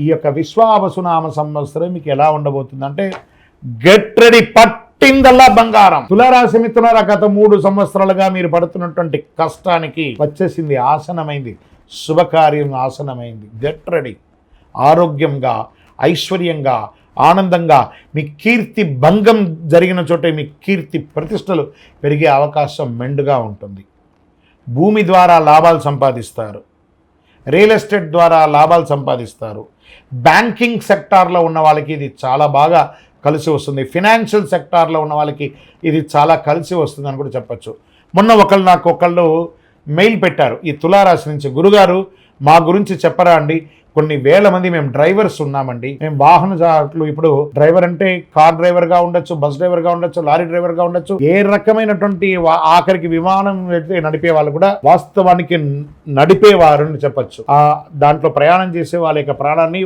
ఈ యొక్క విశ్వావసునామ సంవత్సరం మీకు ఎలా ఉండబోతుంది అంటే గెట్ రెడీ, పట్టిందల్లా బంగారం. తులారాశి మిత్రులారా, గత 3 సంవత్సరాలుగా మీరు పడుతున్నటువంటి కష్టానికి వచ్చేసింది, ఆసనమైంది, శుభకార్యం ఆసనమైంది. Get ready. ఆరోగ్యంగా, ఐశ్వర్యంగా, ఆనందంగా, మీ కీర్తి భంగం జరిగిన చోటే మీ కీర్తి ప్రతిష్టలు పెరిగే అవకాశం మెండుగా ఉంటుంది. భూమి ద్వారా లాభాలు సంపాదిస్తారు, రియల్ ఎస్టేట్ ద్వారా లాభాలు సంపాదిస్తారు. బ్యాంకింగ్ సెక్టార్లో ఉన్న వాళ్ళకి ఇది చాలా బాగా కలిసి వస్తుంది. ఫినాన్షియల్ సెక్టార్లో ఉన్న వాళ్ళకి ఇది చాలా కలిసి వస్తుంది అని కూడా చెప్పచ్చు. మొన్న నాకు మెయిల్ పెట్టారు ఈ తులారాశి నుంచి, గురుగారు మా గురించి చెప్పరా అండి, కొన్ని వేల మంది మేము డ్రైవర్స్ ఉన్నామండి, మేము వాహనదారులు. ఇప్పుడు డ్రైవర్ అంటే కార్ డ్రైవర్గా ఉండొచ్చు, బస్ డ్రైవర్గా ఉండొచ్చు, లారీ డ్రైవర్గా ఉండొచ్చు, ఏ రకమైనటువంటి ఆఖరికి విమానం నడిపే వాళ్ళు కూడా వాస్తవానికి నడిపేవారు అని చెప్పచ్చు. దాంట్లో ప్రయాణం చేసే వాళ్ళ యొక్క ప్రాణాన్ని